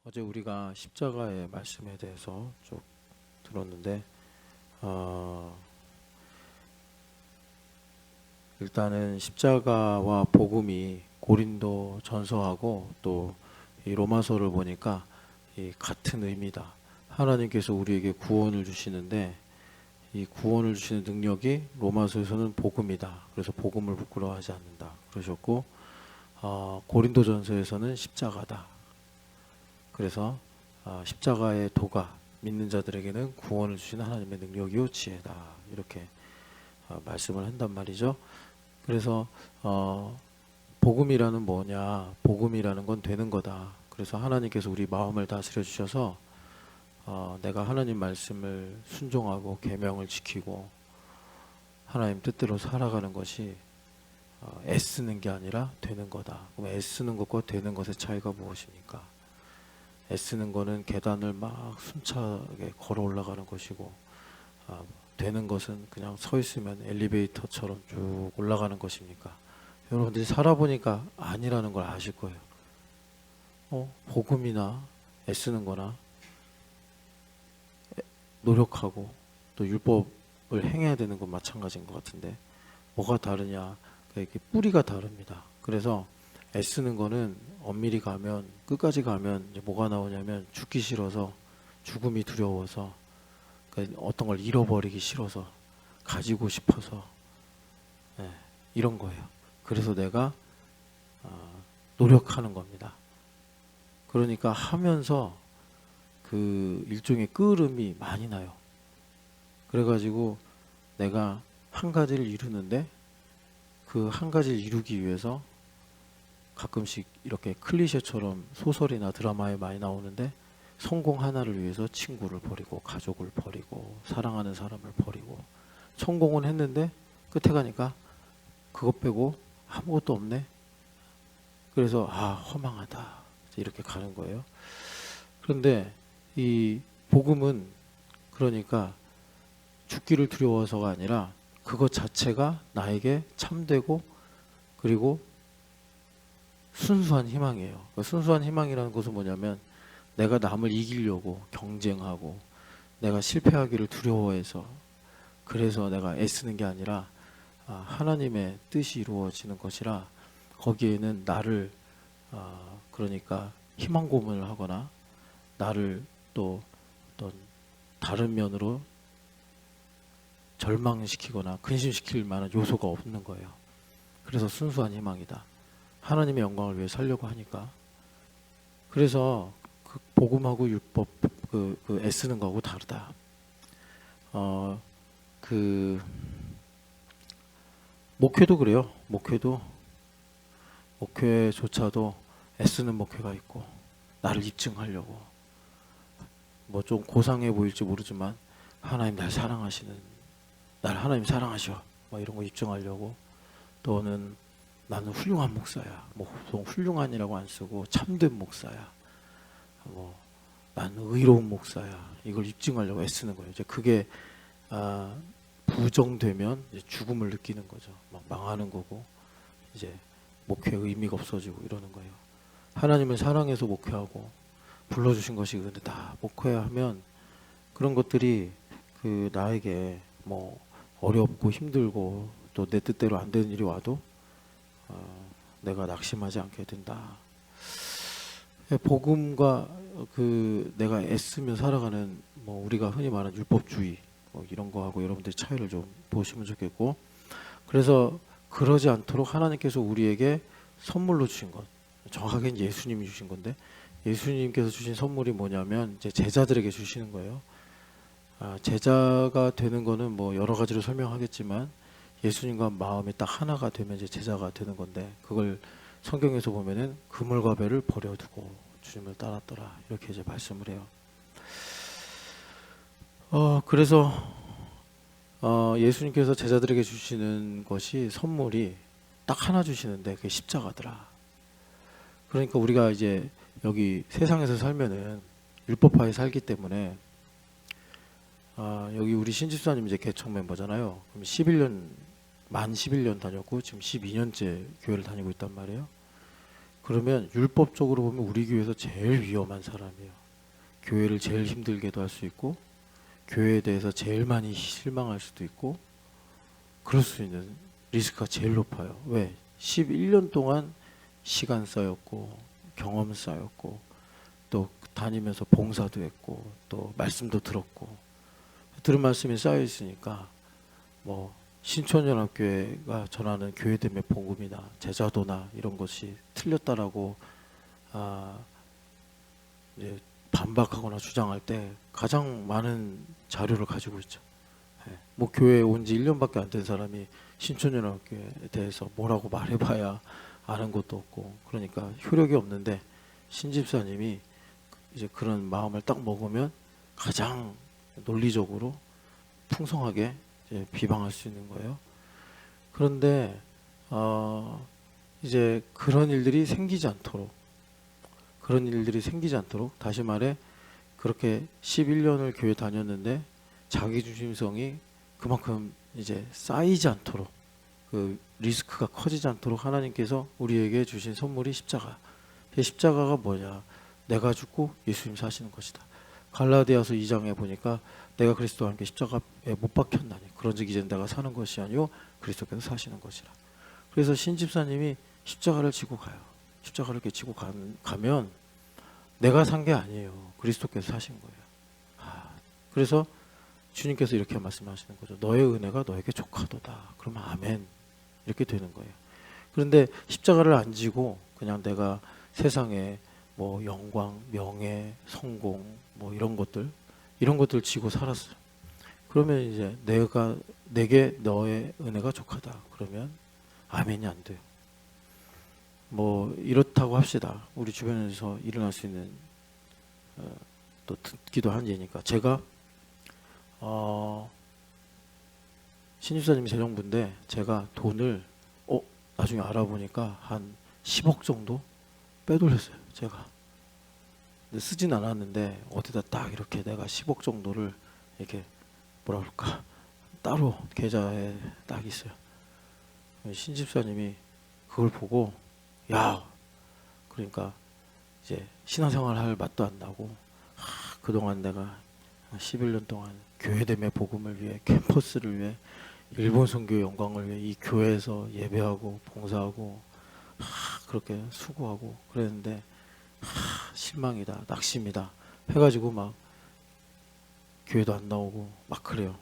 어제 우리가 십자가의 말씀에 대해서 쭉 들었는데 일단은 십자가와 복음이 고린도 전서하고 또 이 로마서를 보니까 이 같은 의미다. 하나님께서 우리에게 구원을 주시는데 이 구원을 주시는 능력이 로마서에서는 복음이다. 그래서 복음을 부끄러워하지 않는다 그러셨고, 고린도 전서에서는 십자가다. 그래서 십자가의 도가 믿는 자들에게는 구원을 주시는 하나님의 능력이요 지혜다. 이렇게 말씀을 한단 말이죠. 그래서 복음이라는 뭐냐? 복음이라는 건 되는 거다. 그래서 하나님께서 우리 마음을 다스려 주셔서 내가 하나님 말씀을 순종하고 계명을 지키고 하나님 뜻대로 살아가는 것이 애쓰는 게 아니라 되는 거다. 그럼 애쓰는 것과 되는 것의 차이가 무엇입니까? 애쓰는 거는 계단을 막 숨차게 걸어 올라가는 것이고, 되는 것은 그냥 서 있으면 엘리베이터처럼 쭉 올라가는 것입니까? 여러분들이 살아보니까 아니라는 걸 아실 거예요. 복음이나 애쓰는 거나 노력하고 또 율법을 행해야 되는 건 마찬가지인 것 같은데 뭐가 다르냐? 이렇게 뿌리가 다릅니다. 그래서 애쓰는 거는 엄밀히 가면 끝까지 가면 이제 뭐가 나오냐면 죽기 싫어서, 죽음이 두려워서, 그러니까 어떤 걸 잃어버리기 싫어서, 가지고 싶어서, 이런 거예요. 그래서 내가 노력하는 겁니다. 그러니까 하면서 그 일종의 끄름이 많이 나요. 그래가지고 내가 한 가지를 이루는데 그 한 가지를 이루기 위해서 가끔씩 이렇게 클리셰처럼 소설이나 드라마에 많이 나오는데 성공 하나를 위해서 친구를 버리고 가족을 버리고 사랑하는 사람을 버리고 성공은 했는데 끝에 가니까 그것 빼고 아무것도 없네. 그래서 허망하다 이렇게 가는 거예요. 그런데 이 복음은 그러니까 죽기를 두려워서가 아니라 그것 자체가 나에게 참되고 그리고 순수한 희망이에요. 순수한 희망이라는 것은 뭐냐면 내가 남을 이기려고 경쟁하고 내가 실패하기를 두려워해서 그래서 내가 애쓰는 게 아니라 하나님의 뜻이 이루어지는 것이라 거기에는 나를 그러니까 희망 고문을 하거나 나를 또 어떤 다른 면으로 절망시키거나 근심시킬 만한 요소가 없는 거예요. 그래서 순수한 희망이다. 하나님의 영광을 위해 살려고 하니까. 그래서 그 복음하고 율법 그 애쓰는 거하고 다르다. 목회도 그래요. 목회조차도 애쓰는 목회가 있고 나를 입증하려고 뭐 좀 고상해 보일지 모르지만 하나님 날 사랑하시는, 날 하나님 사랑하셔 뭐 이런 거 입증하려고, 또는 나는 훌륭한 목사야. 뭐 훌륭한이라고 안 쓰고 참된 목사야. 뭐 나는 의로운 목사야. 이걸 입증하려고 애쓰는 거예요. 이제 그게 부정되면 이제 죽음을 느끼는 거죠. 막 망하는 거고 이제 목회의 의미가 없어지고 이러는 거예요. 하나님을 사랑해서 목회하고 불러주신 것이 근데 다 목회하면 그런 것들이 그 나에게 뭐 어렵고 힘들고 또 내 뜻대로 안 되는 일이 와도 내가 낙심하지 않게 된다. 복음과 그 내가 애쓰며 살아가는 뭐 우리가 흔히 말하는 율법주의 뭐 이런 거하고 여러분들이 차이를 좀 보시면 좋겠고, 그래서 그러지 않도록 하나님께서 우리에게 선물로 주신 것, 정확하게는 예수님이 주신 건데 예수님께서 주신 선물이 뭐냐면 이제 제자들에게 주시는 거예요. 제자가 되는 거는 뭐 여러 가지로 설명하겠지만 예수님과 마음이 딱 하나가 되면 이제 제자가 되는 건데, 그걸 성경에서 보면은 그물과 배를 버려두고 주님을 따랐더라 이렇게 이제 말씀을 해요. 그래서 예수님께서 제자들에게 주시는 것이 선물이 딱 하나 주시는데 그게 십자가더라. 그러니까 우리가 이제 여기 세상에서 살면은 율법하에 살기 때문에 여기 우리 신집사님 이제 개척 멤버잖아요. 그럼 11년 만 11년 다녔고 지금 12년째 교회를 다니고 있단 말이에요. 그러면 율법적으로 보면 우리 교회에서 제일 위험한 사람이에요. 교회를 제일 힘들게도 할 수 있고 교회에 대해서 제일 많이 실망할 수도 있고 그럴 수 있는 리스크가 제일 높아요. 왜? 11년 동안 시간 쌓였고 경험 쌓였고 또 다니면서 봉사도 했고 또 말씀도 들었고 들은 말씀이 쌓여 있으니까 뭐 신촌연합교회가 전하는 교회됨의 복음이나 제자도나 이런 것이 틀렸다라고 이제 반박하거나 주장할 때 가장 많은 자료를 가지고 있죠. 뭐 교회에 온 지 1년밖에 안 된 사람이 신촌연합교회에 대해서 뭐라고 말해봐야 아는 것도 없고 그러니까 효력이 없는데 신집사님이 이제 그런 마음을 딱 먹으면 가장 논리적으로 풍성하게 이제 비방할 수 있는 거예요. 그런데 이제 그런 일들이 생기지 않도록 다시 말해 그렇게 11년을 교회 다녔는데 자기중심성이 그만큼 이제 쌓이지 않도록 그 리스크가 커지지 않도록 하나님께서 우리에게 주신 선물이 십자가. 십자가가 뭐냐? 내가 죽고 예수님 사시는 것이다. 갈라디아서 2장에 보니까 내가 그리스도와 함께 십자가에 못 박혔나니 그런즉 이제 내가 사는 것이 아니요 그리스도께서 사시는 것이라. 그래서 신집사님이 십자가를 지고 가요. 십자가를 이렇게 지고 가면 내가 산 게 아니에요. 그리스도께서 사신 거예요. 그래서 주님께서 이렇게 말씀하시는 거죠. 너의 은혜가 너에게 족하도다. 그러면 아멘. 이렇게 되는 거예요. 그런데 십자가를 안 지고 그냥 내가 세상에 뭐 영광, 명예, 성공 뭐 이런 것들 지고 살았어요. 그러면 이제 내게 너의 은혜가 족하다. 그러면 아멘이 안 돼요. 뭐 이렇다고 합시다. 우리 주변에서 일어날 수 있는 또 듣기도 한 예니까 제가 신입사님이 재정부인데 제가 돈을 나중에 알아보니까 한 10억 정도 빼돌렸어요. 제가 근데 쓰진 않았는데 어디다 딱 이렇게 내가 10억 정도를 이렇게 뭐라 그럴까 따로 계좌에 딱 있어요. 신집사님이 그걸 보고 야 그러니까 이제 신앙생활 할 맛도 안 나고 그동안 내가 11년 동안 교회됨의 복음을 위해 캠퍼스를 위해 일본 선교의 영광을 위해 이 교회에서 예배하고 봉사하고 그렇게 수고하고 그랬는데 실망이다 낙심이다 해가지고 막 교회도 안 나오고 막 그래요.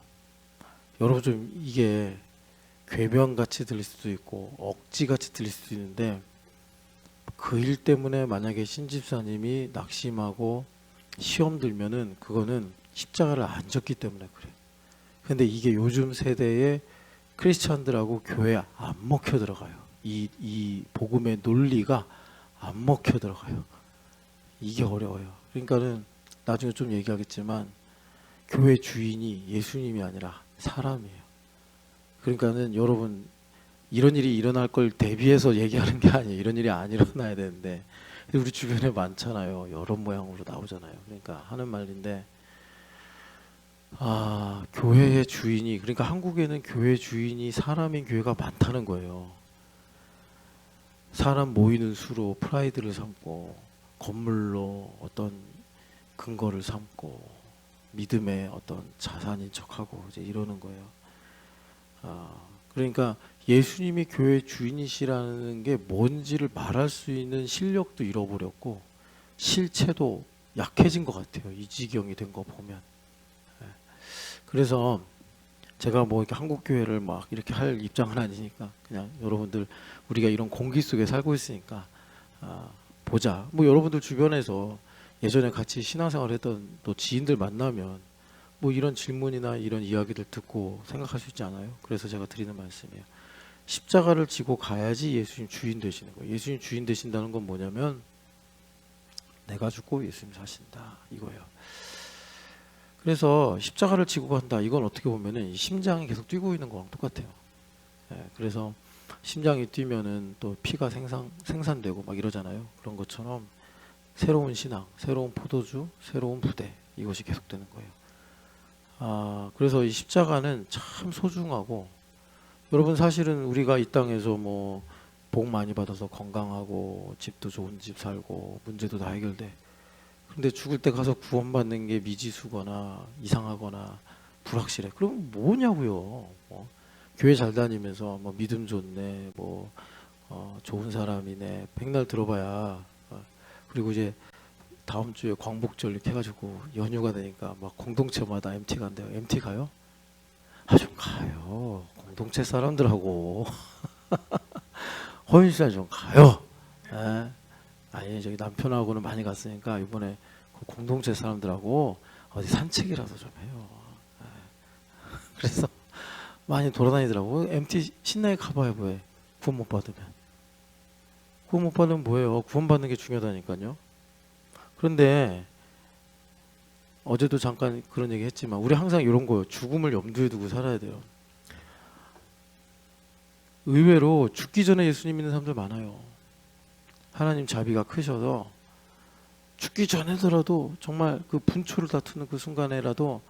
여러분 좀 이게 궤변같이 들릴 수도 있고 억지같이 들릴 수도 있는데 그 일 때문에 만약에 신집사님이 낙심하고 시험 들면은 그거는 십자가를 안 졌기 때문에 그래요. 근데 이게 요즘 세대의 크리스찬들하고 교회 안 먹혀 들어가요. 이 복음의 논리가 안 먹혀 들어가요. 이게 어려워요. 그러니까는 나중에 좀 얘기하겠지만 교회 주인이 예수님이 아니라 사람이에요. 그러니까는 여러분 이런 일이 일어날 걸 대비해서 얘기하는 게 아니에요. 이런 일이 안 일어나야 되는데 우리 주변에 많잖아요. 여러 모양으로 나오잖아요. 그러니까 하는 말인데 교회의 주인이 그러니까 한국에는 교회 주인이 사람인 교회가 많다는 거예요. 사람 모이는 수로 프라이드를 삼고 건물로 어떤 근거를 삼고 믿음의 어떤 자산인 척하고 이제 이러는 거예요. 그러니까 예수님이 교회 주인이시라는 게 뭔지를 말할 수 있는 실력도 잃어버렸고 실체도 약해진 것 같아요. 이 지경이 된 거 보면. 그래서 제가 뭐 이렇게 한국 교회를 막 이렇게 할 입장은 아니니까 그냥 여러분들 우리가 이런 공기 속에 살고 있으니까 보자. 뭐 여러분들 주변에서 예전에 같이 신앙생활 했던 또 지인들 만나면 뭐 이런 질문이나 이런 이야기들 듣고 생각할 수 있지 않아요? 그래서 제가 드리는 말씀이에요. 십자가를 지고 가야지 예수님 주인 되시는 거예요. 예수님 주인 되신다는 건 뭐냐면 내가 죽고 예수님 사신다 이거예요. 그래서 십자가를 지고 간다. 이건 어떻게 보면은 심장이 계속 뛰고 있는 거랑 똑같아요. 그래서 심장이 뛰면은 또 피가 생산되고 막 이러잖아요. 그런 것처럼 새로운 신앙, 새로운 포도주, 새로운 부대 이것이 계속되는 거예요. 그래서 이 십자가는 참 소중하고 여러분 사실은 우리가 이 땅에서 뭐 복 많이 받아서 건강하고 집도 좋은 집 살고 문제도 다 해결돼. 근데 죽을 때 가서 구원받는 게 미지수거나 이상하거나 불확실해. 그럼 뭐냐고요. 교회 잘 다니면서 뭐 믿음 좋네, 뭐 좋은 사람이네, 백날 들어봐야. 그리고 이제 다음 주에 광복절 이렇게 해가지고 연휴가 되니까 막 공동체마다 MT 간대요. MT 가요? 아, 좀 가요. 공동체 사람들하고 허윤시장 좀 가요. 예? 아니 저기 남편하고는 많이 갔으니까 이번에 그 공동체 사람들하고 어디 산책이라도 좀 해요. 예. 그래서 많이 돌아다니더라고. MT 신나게 가봐요. 뭐해? 구원 못 받으면. 구원 못 받으면 뭐예요? 구원 받는 게 중요하다니까요. 그런데 어제도 잠깐 그런 얘기 했지만 우리 항상 이런 거요. 죽음을 염두에 두고 살아야 돼요. 의외로 죽기 전에 예수님 믿는 사람들 많아요. 하나님 자비가 크셔서 죽기 전에더라도 정말 그 분초를 다투는 그 순간에라도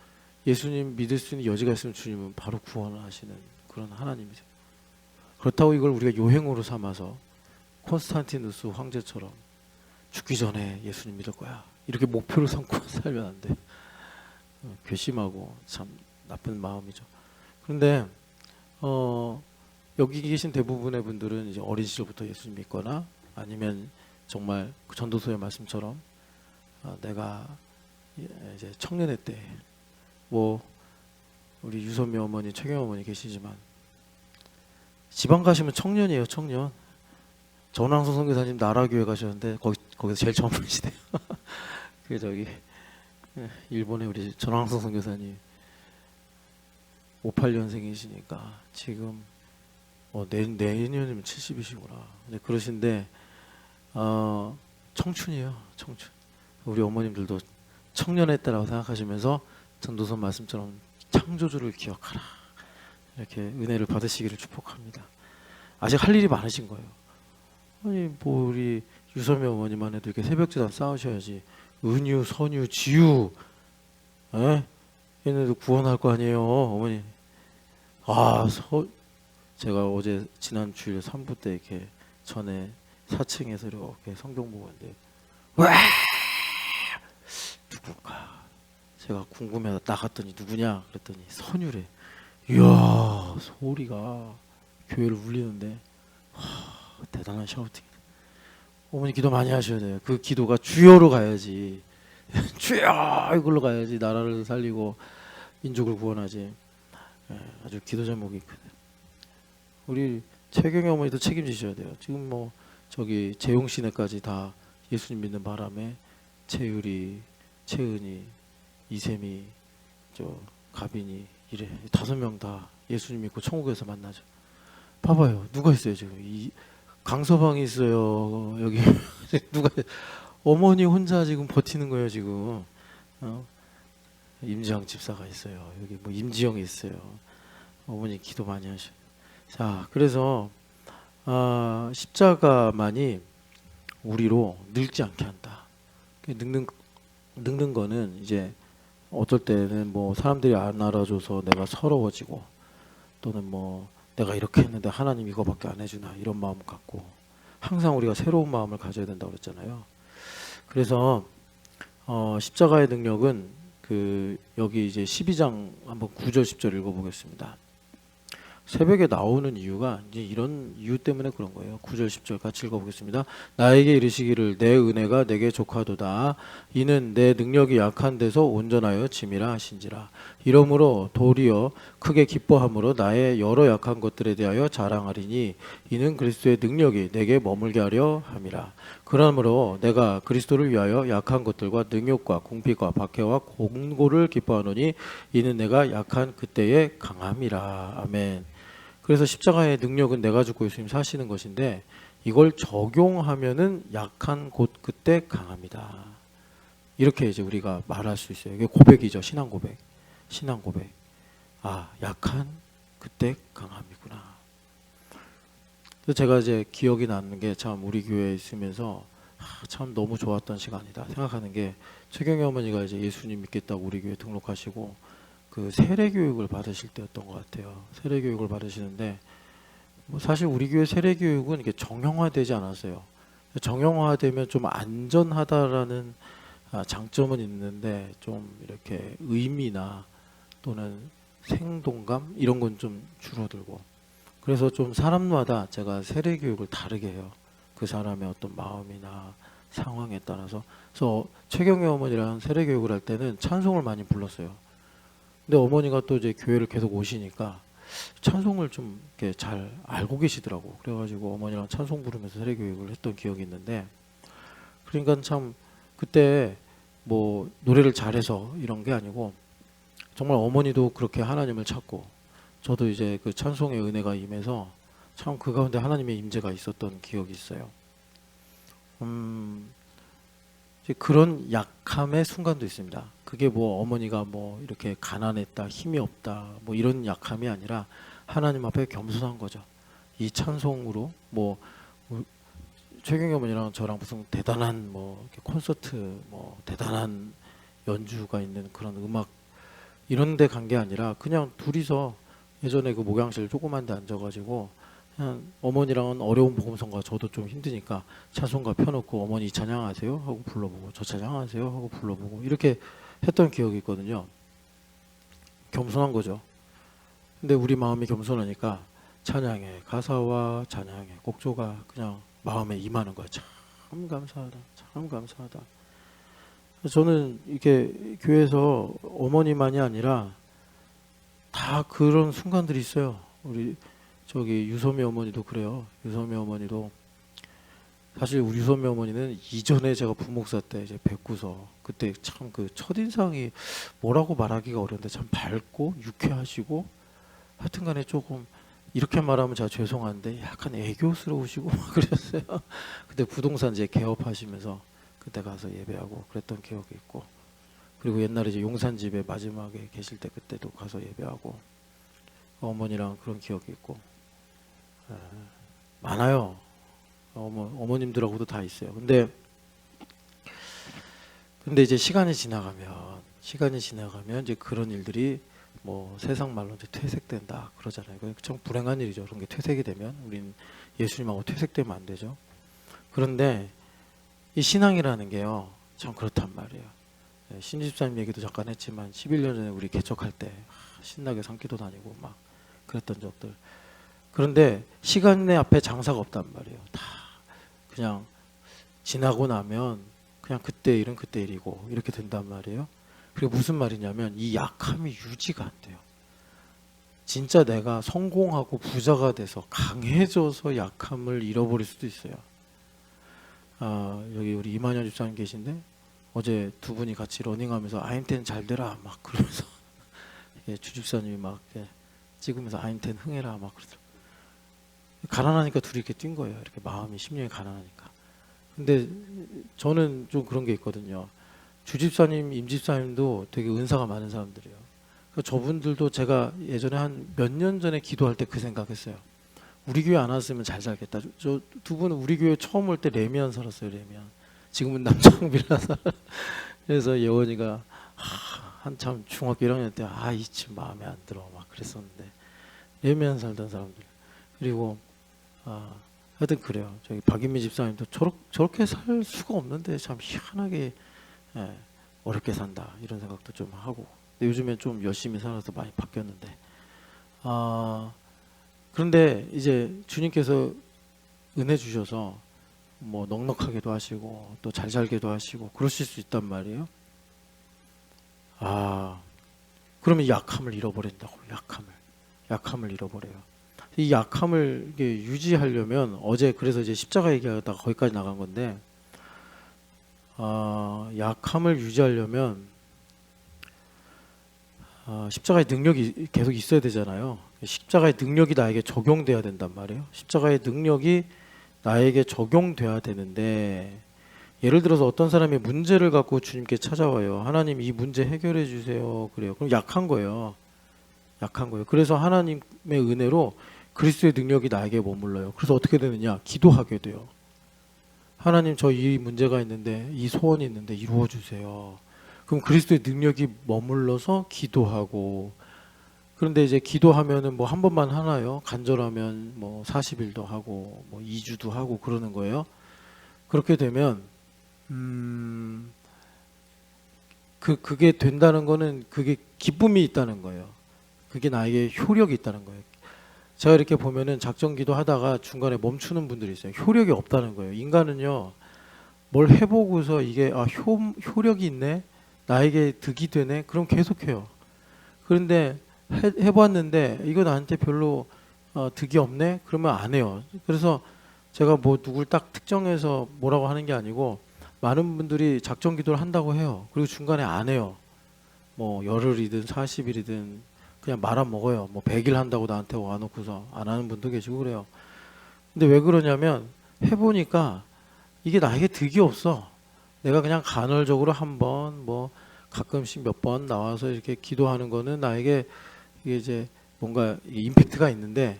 예수님 믿을 수 있는 여지가 있으면 주님은 바로 구원을 하시는 그런 하나님이죠. 그렇다고 이걸 우리가 요행으로 삼아서 콘스탄티누스 황제처럼 죽기 전에 예수님 믿을 거야 이렇게 목표를 삼고 살면 안 돼. 괘씸하고 참 나쁜 마음이죠. 그런데 여기 계신 대부분의 분들은 이제 어린 시절부터 예수님 믿거나 아니면 정말 그 전도서의 말씀처럼 내가 이제 청년회 때 뭐 우리 유선미 어머니, 최경 어머니 계시지만 지방 가시면 청년이에요, 청년. 전황선 선교사님 나라교회 가셨는데 거기서 제일 젊으시대요. 그 저기 일본의 우리 전황선 선교사님 58년생이시니까 지금 내년이면 70이시구나. 그러신데 청춘이에요, 청춘. 우리 어머님들도 청년의 때라고 생각하시면서 전도서 말씀처럼 창조주를 기억하라 이렇게 은혜를 받으시기를 축복합니다. 아직 할 일이 많으신 거예요. 아니 뭐 우리 유선미 어머니만 해도 이렇게 새벽제단 쌓으셔야지. 은유, 선유, 지유, 얘네도 구원할 거 아니에요, 어머니. 제가 어제 지난 주일 3부 때 이렇게 전에 4층에서 이렇게 성경 보고 있는데 와 누굴까? 제가 궁금해서 나갔더니 누구냐? 그랬더니 선유래. 이야 소리가 교회를 울리는데 대단한 샤우팅. 어머니 기도 많이 하셔야 돼요. 그 기도가 주여로 가야지. 주여 이걸로 가야지 나라를 살리고 민족을 구원하지. 아주 기도 제목이 있거든요. 우리 최경희 어머니도 책임지셔야 돼요. 지금 뭐 저기 재용 씨네까지 다 예수님 믿는 바람에 최유리, 최은희, 이세미, 가빈이 이래 5명 다 예수님 믿고 천국에서 만나죠. 봐봐요. 누가 있어요 지금? 강서방이 있어요. 여기 누가 어머니 혼자 지금 버티는 거예요 지금. 임지영 집사가 있어요. 여기 뭐 임지영이 있어요. 어머니 기도 많이 하셔. 자, 그래서 십자가만이 우리로 늙지 않게 한다. 늙는 거는 이제 어떨 때는 뭐 사람들이 안 알아줘서 내가 서러워지고 또는 뭐 내가 이렇게 했는데 하나님 이거밖에 안 해주나 이런 마음 갖고 항상 우리가 새로운 마음을 가져야 된다고 그랬잖아요. 그래서 십자가의 능력은 여기 이제 12장 한번 9절 10절 읽어보겠습니다. 새벽에 나오는 이유가 이제 이런 이유 때문에 그런 거예요. 9절 10절 같이 읽어보겠습니다. 나에게 이르시기를 내 은혜가 내게 족하도다. 이는 내 능력이 약한 데서 온전하여 짐이라 하신지라. 이러므로 도리어 크게 기뻐함으로 나의 여러 약한 것들에 대하여 자랑하리니 이는 그리스도의 능력이 내게 머물게 하려 함이라. 그러므로 내가 그리스도를 위하여 약한 것들과 능욕과 궁핍과 박해와 공고를 기뻐하노니 이는 내가 약한 그때의 강함이라. 아멘. 그래서 십자가의 능력은 내가 죽고 예수님 사시는 것인데 이걸 적용하면은 약한 곳 그때 강합니다. 이렇게 이제 우리가 말할 수 있어요. 이게 고백이죠. 신앙 고백. 신앙 고백. 약한 그때 강함이구나. 그래서 제가 이제 기억이 나는 게 참 우리 교회에 있으면서 참 너무 좋았던 시간이다 생각하는 게 최경희 어머니가 이제 예수님 믿겠다고 우리 교회 등록하시고 그 세례 교육을 받으실 때였던 것 같아요. 세례 교육을 받으시는데 뭐 사실 우리 교회 세례 교육은 이게 정형화되지 않았어요. 정형화되면 좀 안전하다라는 장점은 있는데 좀 이렇게 의미나 또는 생동감 이런 건 좀 줄어들고, 그래서 좀 사람마다 제가 세례 교육을 다르게 해요. 그 사람의 어떤 마음이나 상황에 따라서. 그래서 최경희 어머니랑 세례 교육을 할 때는 찬송을 많이 불렀어요. 근데 어머니가 또 이제 교회를 계속 오시니까 찬송을 좀 이렇게 잘 알고 계시더라고. 그래가지고 어머니랑 찬송 부르면서 세례 교육을 했던 기억이 있는데, 그러니까 참 그때 뭐 노래를 잘해서 이런 게 아니고 정말 어머니도 그렇게 하나님을 찾고 저도 이제 그 찬송의 은혜가 임해서 참 그 가운데 하나님의 임재가 있었던 기억이 있어요. 이제 그런 약함의 순간도 있습니다. 그게 뭐 어머니가 뭐 이렇게 가난했다, 힘이 없다, 뭐 이런 약함이 아니라 하나님 앞에 겸손한 거죠. 이 찬송으로 뭐 최경희 어머니랑 저랑 무슨 대단한 뭐 이렇게 콘서트, 뭐 대단한 연주가 있는 그런 음악 이런 데 간 게 아니라 그냥 둘이서 예전에 그 목양실 조그만 데 앉아가지고 그냥 어머니랑은 어려운 복음성가 저도 좀 힘드니까 찬송가 펴놓고 어머니 이 찬양하세요 하고 불러보고 저 찬양하세요 하고 불러보고 이렇게 했던 기억이 있거든요. 겸손한 거죠. 근데 우리 마음이 겸손하니까 찬양의 가사와 찬양의 곡조가 그냥 마음에 임하는 거야. 참 감사하다, 참 감사하다. 저는 이게 교회에서 어머니만이 아니라 다 그런 순간들이 있어요. 우리 저기 유소미 어머니도 그래요. 유소미 어머니도 사실 우리 유소미 어머니는 이전에 제가 부목사 때 이제 뵙고서 그때 참 그 첫인상이 뭐라고 말하기가 어려운데 참 밝고 유쾌하시고 하여튼간에 조금 이렇게 말하면 제가 죄송한데 약간 애교스러우시고 막 그랬어요. 그때 부동산 이제 개업하시면서 그때 가서 예배하고 그랬던 기억이 있고, 그리고 옛날에 이제 용산집에 마지막에 계실 때 그때도 가서 예배하고 어머니랑 그런 기억이 있고 많아요. 어머님들하고도 다 있어요. 근데 이제 시간이 지나가면 이제 그런 일들이 뭐 세상 말로 이제 퇴색된다 그러잖아요. 참 불행한 일이죠. 그런 게 퇴색이 되면 우린 예수님하고 퇴색되면 안 되죠. 그런데 이 신앙이라는 게요, 참 그렇단 말이에요. 신집사님 얘기도 잠깐 했지만 11년 전에 우리 개척할 때 신나게 산기도 다니고 막 그랬던 적들. 그런데 시간의 앞에 장사가 없단 말이에요. 다 그냥 지나고 나면 그냥 그때 일은 그때 일이고 이렇게 된단 말이에요. 그리고 무슨 말이냐면 이 약함이 유지가 안 돼요. 진짜 내가 성공하고 부자가 돼서 강해져서 약함을 잃어버릴 수도 있어요. 여기 우리 이만현 집사님 계신데 어제 두 분이 같이 러닝하면서 아인텐 잘 되라 막 그러면서 주집사님이 막 찍으면서 아인텐 흥해라 막 그러더라고요. 가난하니까 둘이 이렇게 뛴 거예요. 이렇게 마음이 심령이 가난하니까. 근데 저는 좀 그런 게 있거든요. 주집사님, 임집사님도 되게 은사가 많은 사람들이에요. 그러니까 저분들도 제가 예전에 한 몇 년 전에 기도할 때 그 생각했어요. 우리 교회 안 왔으면 잘 살겠다. 저 두 분은 우리 교회 처음 올 때 레미안 살았어요. 레미안. 지금은 남창 빌라 살아. 그래서 예원이가 한참 중학교 1학년 때 이 집 마음에 안 들어 막 그랬었는데 레미안 살던 사람들. 그리고 하여튼 그래요. 저기 박인미 집사님도 저렇게 살 수가 없는데 참 희한하게 어렵게 산다 이런 생각도 좀 하고. 근데 요즘엔 좀 열심히 살아서 많이 바뀌었는데 그런데 이제 주님께서 은혜 주셔서 뭐 넉넉하게도 하시고 또 잘 살게도 하시고 그러실 수 있단 말이에요. 그러면 약함을 잃어버린다고. 약함을 잃어버려요. 이 약함을 이게 유지하려면 어제 그래서 이제 십자가 얘기하다가 거기까지 나간 건데 약함을 유지하려면 십자가의 능력이 계속 있어야 되잖아요. 십자가의 능력이 나에게 적용돼야 된단 말이에요. 십자가의 능력이 나에게 적용돼야 되는데 예를 들어서 어떤 사람이 문제를 갖고 주님께 찾아와요. 하나님 이 문제 해결해 주세요. 그래요. 그럼 약한 거예요. 그래서 하나님의 은혜로 그리스도의 능력이 나에게 머물러요. 그래서 어떻게 되느냐? 기도하게 돼요. 하나님 저 이 문제가 있는데 이 소원이 있는데 이루어 주세요. 그럼 그리스도의 능력이 머물러서 기도하고, 그런데 이제 기도하면은 뭐 한 번만 하나요? 간절하면 뭐 40일도 하고 뭐 2주도 하고 그러는 거예요. 그렇게 되면 그게 된다는 거는 그게 기쁨이 있다는 거예요. 그게 나에게 효력이 있다는 거예요. 제가 이렇게 보면은 작정기도 하다가 중간에 멈추는 분들이 있어요. 효력이 없다는 거예요. 인간은요, 뭘 해보고서 이게 효력이 있네, 나에게 득이 되네, 그럼 계속해요. 그런데 해봤는데 이거 나한테 별로 득이 없네, 그러면 안 해요. 그래서 제가 뭐 누굴 딱 특정해서 뭐라고 하는 게 아니고, 많은 분들이 작정기도를 한다고 해요. 그리고 중간에 안 해요. 뭐 열흘이든 40일이든 그냥 말아먹어요. 뭐 100일 한다고 나한테 와놓고서 안 하는 분도 계시고 그래요. 근데 왜 그러냐면, 해보니까 이게 나에게 득이 없어. 내가 그냥 간헐적으로 한번 뭐 가끔씩 몇 번 나와서 이렇게 기도하는 거는 나에게 이게 이제 뭔가 임팩트가 있는데,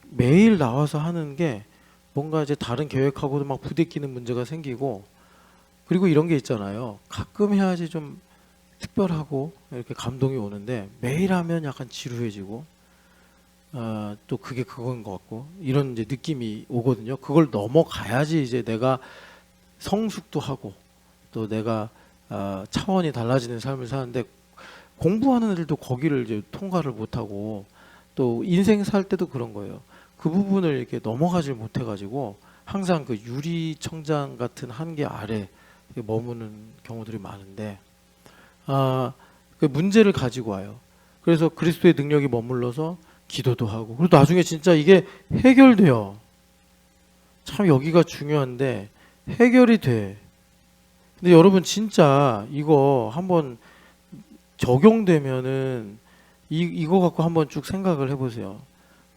매일 나와서 하는 게 뭔가 이제 다른 계획하고도 막 부딪히는 문제가 생기고, 그리고 이런 게 있잖아요. 가끔 해야지 좀 특별하고 이렇게 감동이 오는데, 매일 하면 약간 지루해지고, 또 그게 그건 것 같고, 이런 이제 느낌이 오거든요. 그걸 넘어가야지 이제 내가 성숙도 하고, 또 내가 차원이 달라지는 삶을 사는데, 공부하는 애들도 거기를 이제 통과를 못하고, 또 인생 살 때도 그런 거예요. 그 부분을 이렇게 넘어가질 못해가지고 항상 그 유리청장 같은 한계 아래 머무는 경우들이 많은데, 그 문제를 가지고 와요. 그래서 그리스도의 능력이 머물러서 기도도 하고, 그리고 나중에 진짜 이게 해결돼요. 참 여기가 중요한데, 해결이 돼. 근데 여러분 진짜 이거 한번 적용되면은 이거 갖고 한번 쭉 생각을 해보세요.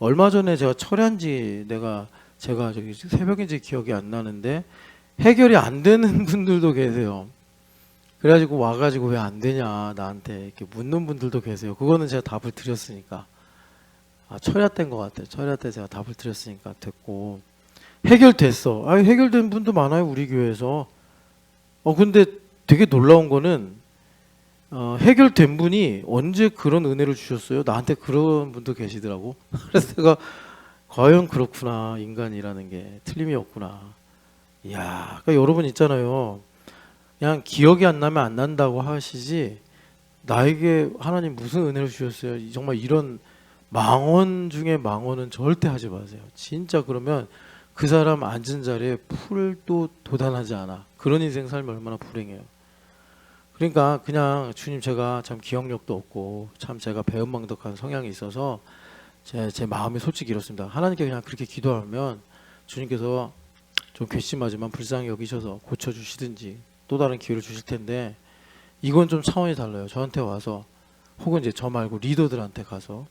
얼마 전에 제가 철야인지 제가 저기 새벽인지 기억이 안 나는데, 해결이 안 되는 분들도 계세요. 그래가지고 와가지고 왜 안 되냐 나한테 이렇게 묻는 분들도 계세요. 그거는 제가 답을 드렸으니까. 철야 때인 것 같아요. 철야 때 제가 답을 드렸으니까 됐고, 해결됐어. 해결된 분도 많아요, 우리 교회에서. 근데 되게 놀라운 거는, 해결된 분이 언제 그런 은혜를 주셨어요? 나한테 그런 분도 계시더라고. 그래서 제가 과연 그렇구나, 인간이라는 게 틀림이 없구나. 이야, 그러니까 여러분 있잖아요. 그냥 기억이 안 나면 안 난다고 하시지, 나에게 하나님 무슨 은혜를 주셨어요? 정말 이런 망언 중에 망언은 절대 하지 마세요. 진짜 그러면 그 사람 앉은 자리에 풀도 돋아나지 않아. 그런 인생 살면 얼마나 불행해요. 그러니까 그냥 주님, 제가 참 기억력도 없고 참 제가 배은망덕한 성향이 있어서 제 마음이 솔직히 이렇습니다. 하나님께 그냥 그렇게 기도하면 주님께서 좀 괘씸하지만 불쌍히 여기셔서 고쳐주시든지 또 다른 기회를 주실 텐데, 이건 좀 차원이 달라요. 저한테 와서, 혹은 이제 저 말고 리더들한테 가서,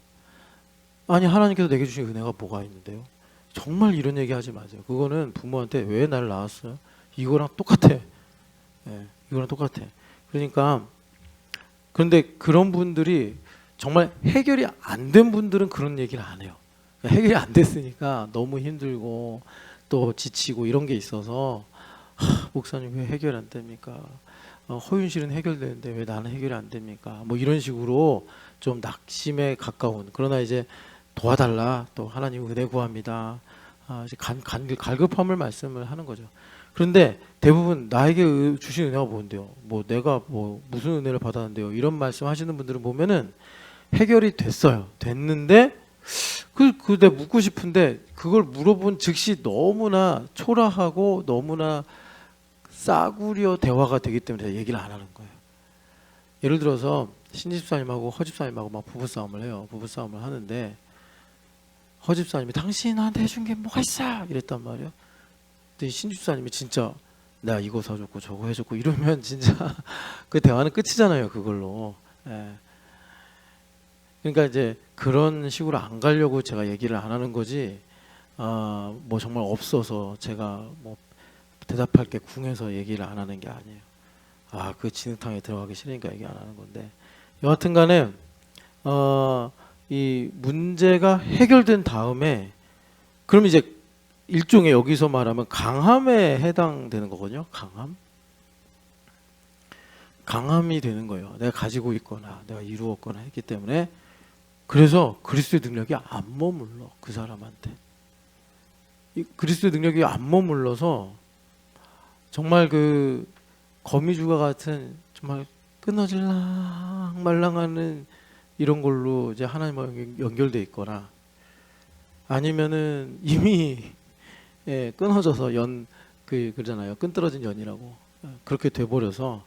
아니 하나님께서 내게 주신 은혜가 뭐가 있는데요? 정말 이런 얘기 하지 마세요. 그거는 부모한테 왜 나를 낳았어요? 이거랑 똑같아. 이거랑 똑같아. 그러니까, 그런데 그런 분들이 정말 해결이 안 된 분들은 그런 얘기를 안 해요. 해결이 안 됐으니까 너무 힘들고 또 지치고 이런 게 있어서, 목사님 왜 해결 안 됩니까? 허윤실은 해결되는데 왜 나는 해결이 안 됩니까? 뭐 이런 식으로 좀 낙심에 가까운, 그러나 이제 도와달라, 또 하나님 은혜 구합니다, 이제 갈급함을 말씀을 하는 거죠. 그런데 대부분 나에게 주신 은혜가 뭔데요? 뭐 내가 뭐 무슨 은혜를 받았는데요? 이런 말씀 하시는 분들을 보면은 해결이 됐는데, 내가 묻고 싶은데 그걸 물어본 즉시 너무나 초라하고 너무나 싸구려 대화가 되기 때문에 제가 얘기를 안 하는 거예요. 예를 들어서 신집사님하고 허집사님하고 막 부부싸움을 해요. 부부싸움을 하는데, 허집사님이 당신 나한테 해준 게 뭐가 있어? 이랬단 말이에요. 근데 신집사님이 진짜 내가 이거 사줬고 저거 해줬고 이러면 진짜 그 대화는 끝이잖아요, 그걸로. 그러니까 이제 그런 식으로 안 가려고 제가 얘기를 안 하는 거지, 뭐 정말 없어서 제가 뭐 대답할 게 궁해서 얘기를 안 하는 게 아니에요. 그 진흙탕에 들어가기 싫으니까 얘기 안 하는 건데, 여하튼 간에 이 문제가 해결된 다음에, 그럼 이제 일종의 여기서 말하면 강함에 해당되는 거거든요. 강함. 강함이 되는 거예요. 내가 가지고 있거나 내가 이루었거나 했기 때문에. 그래서 그리스도의 능력이 안 머물러 그 사람한테. 이 그리스도의 능력이 안 머물러서 정말 그 거미줄과 같은 정말 끊어질랑 말랑하는 이런 걸로 이제 하나님과 연결돼 있거나 아니면은 이미 끊어져서 그러잖아요. 끈떨어진 연이라고. 그렇게 돼버려서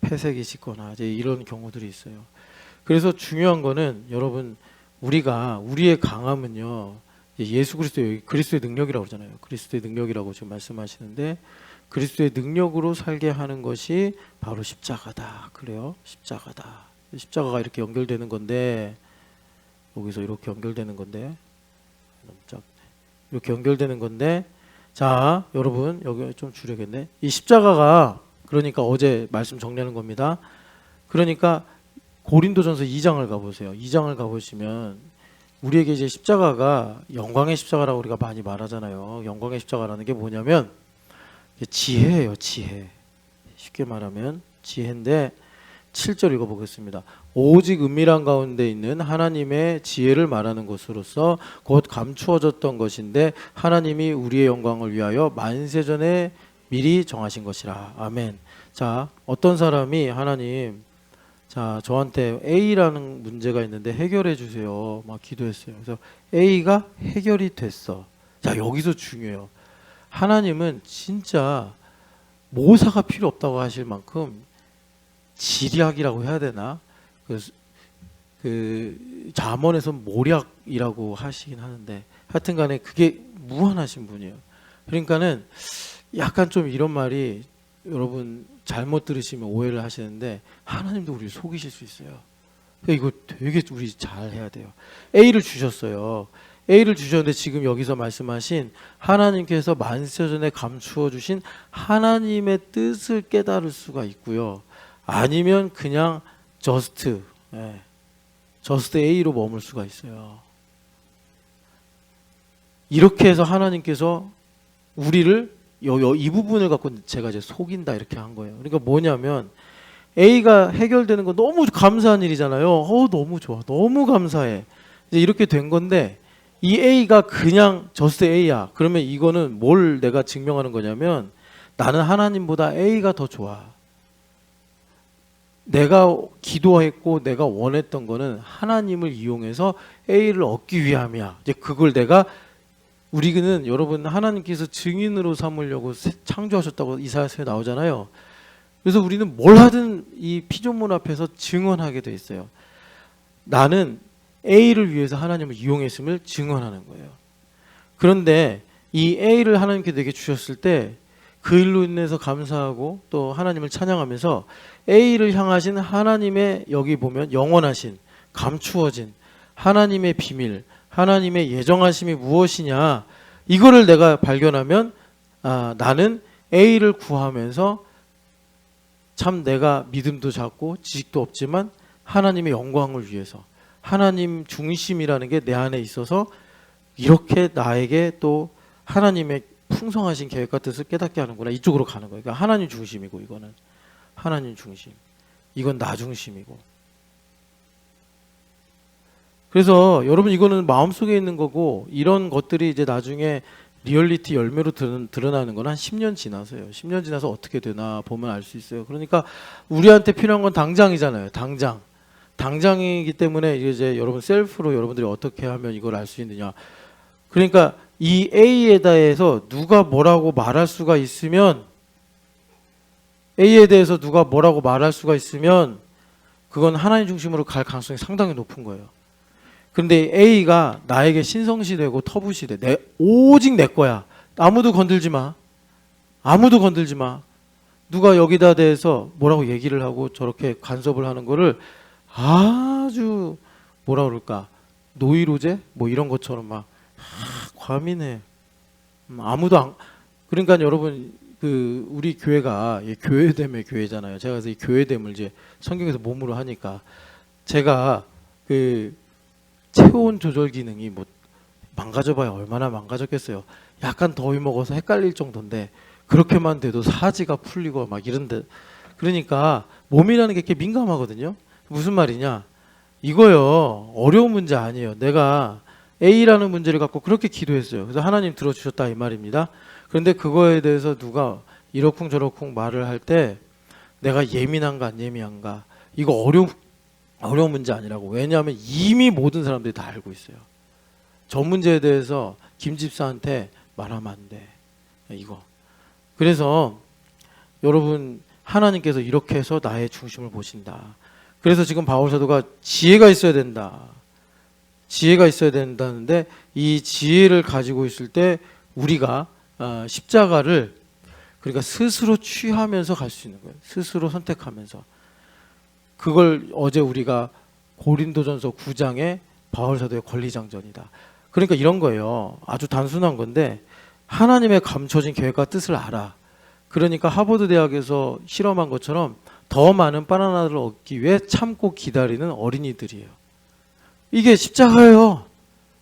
폐색이 짙거나 이제 이런 경우들이 있어요. 그래서 중요한 거는 여러분 우리의 강함은요. 예수 그리스도의 능력이라고 그러잖아요. 그리스도의 능력이라고 지금 말씀하시는데 그리스도의 능력으로 살게 하는 것이 바로 십자가다. 그래요. 십자가가 이렇게 연결되는 건데 여기서 이렇게 연결되는 건데 너무 작네. 이렇게 연결되는 건데 자 여러분 여기 좀 줄여야겠네. 이 십자가가 그러니까 어제 말씀 정리하는 겁니다. 그러니까 고린도전서 2장을 가보세요. 2장을 가보시면 우리에게 이제 십자가가 영광의 십자가라고 우리가 많이 말하잖아요. 영광의 십자가라는 게 뭐냐면 지혜예요. 지혜. 쉽게 말하면 지혜인데 7절 읽어보겠습니다. 오직 은밀한 가운데 있는 하나님의 지혜를 말하는 것으로서 곧 감추어졌던 것인데 하나님이 우리의 영광을 위하여 만세전에 미리 정하신 것이라. 아멘. 자, 어떤 사람이 하나님 자 저한테 A라는 문제가 있는데 해결해 주세요 막 기도했어요. 그래서 A가 해결이 됐어. 자 여기서 중요해요. 하나님은 진짜 모사가 필요 없다고 하실 만큼 지략이라고 해야 되나? 그 잠언에서 모략이라고 하시긴 하는데 하여튼간에 그게 무한하신 분이에요. 그러니까는 약간 좀 이런 말이 여러분 잘못 들으시면 오해를 하시는데 하나님도 우리를 속이실 수 있어요. 이거 되게 우리 잘 해야 돼요. A를 주셨어요. A를 주셨는데 지금 여기서 말씀하신 하나님께서 만세전에 감추어 주신 하나님의 뜻을 깨달을 수가 있고요. 아니면 그냥 just A로 머물 수가 있어요. 이렇게 해서 하나님께서 우리를 이 부분을 갖고 제가 이제 속인다 이렇게 한 거예요. 그러니까 뭐냐면 A가 해결되는 건 너무 감사한 일이잖아요. 너무 좋아. 너무 감사해. 이제 이렇게 된 건데 이 A가 그냥 just A야. 그러면 이거는 뭘 내가 증명하는 거냐면 나는 하나님보다 A가 더 좋아. 내가 기도했고 내가 원했던 거는 하나님을 이용해서 A를 얻기 위함이야. 이제 그걸 우리는 여러분 하나님께서 증인으로 삼으려고 창조하셨다고 이사야서에 나오잖아요. 그래서 우리는 뭘 하든 이 피조물 앞에서 증언하게 돼 있어요. 나는 A를 위해서 하나님을 이용했음을 증언하는 거예요. 그런데 이 A를 하나님께 내게 주셨을 때 그 일로 인해서 감사하고 또 하나님을 찬양하면서 A를 향하신 하나님의 여기 보면 영원하신 감추어진 하나님의 비밀 하나님의 예정하심이 무엇이냐 이거를 내가 발견하면 나는 A를 구하면서 참 내가 믿음도 작고 지식도 없지만 하나님의 영광을 위해서 하나님 중심이라는 게 내 안에 있어서 이렇게 나에게 또 하나님의 풍성하신 계획과 뜻을 깨닫게 하는구나. 이쪽으로 가는 거예요. 그러니까 하나님 중심이고 이거는 하나님 중심. 이건 나 중심이고. 그래서 여러분 이거는 마음속에 있는 거고 이런 것들이 이제 나중에 리얼리티 열매로 드러나는 건 한 10년 지나서요. 10년 지나서 어떻게 되나 보면 알 수 있어요. 그러니까 우리한테 필요한 건 당장이잖아요. 당장이기 때문에 이제 여러분 셀프로 여러분들이 어떻게 하면 이걸 알 수 있느냐. 그러니까 이 A에 대해서 누가 뭐라고 말할 수가 있으면 A에 대해서 누가 뭐라고 말할 수가 있으면 그건 하나님 중심으로 갈 가능성이 상당히 높은 거예요. 그런데 A가 나에게 신성시되고 터부시되 오직 내 거야. 아무도 건들지 마. 누가 여기다 대해서 뭐라고 얘기를 하고 저렇게 간섭을 하는 거를 아주 뭐라 그럴까 노이로제 뭐 이런 것처럼 막 과민해. 그러니까 여러분 우리 교회가 교회됨의 교회잖아요. 제가 그래서 이 교회됨을 이제 성경에서 몸으로 하니까 제가 체온 조절 기능이 뭐 망가져봐야 얼마나 망가졌겠어요. 약간 더위 먹어서 헷갈릴 정도인데 그렇게만 돼도 사지가 풀리고 막 이런데, 그러니까 몸이라는 게 이렇게 민감하거든요. 무슨 말이냐? 이거요, 어려운 문제 아니에요. 내가 A라는 문제를 갖고 그렇게 기도했어요. 그래서 하나님 들어주셨다 이 말입니다. 그런데 그거에 대해서 누가 이러쿵저러쿵 말을 할 때 내가 예민한가 안 예민한가, 이거 어려운 문제 아니라고. 왜냐하면 이미 모든 사람들이 다 알고 있어요. 저 문제에 대해서 김 집사한테 말하면 안 돼. 이거. 그래서 여러분, 하나님께서 이렇게 해서 나의 중심을 보신다. 그래서 지금 바울 사도가 지혜가 있어야 된다. 지혜가 있어야 된다는데, 이 지혜를 가지고 있을 때 우리가 십자가를, 그러니까 스스로 취하면서 갈 수 있는 거예요. 스스로 선택하면서. 그걸 어제 우리가 고린도전서 9장의 바울 사도의 권리장전이다. 그러니까 이런 거예요. 아주 단순한 건데, 하나님의 감춰진 계획과 뜻을 알아. 그러니까 하버드 대학에서 실험한 것처럼 더 많은 바나나를 얻기 위해 참고 기다리는 어린이들이에요. 이게 십자가예요.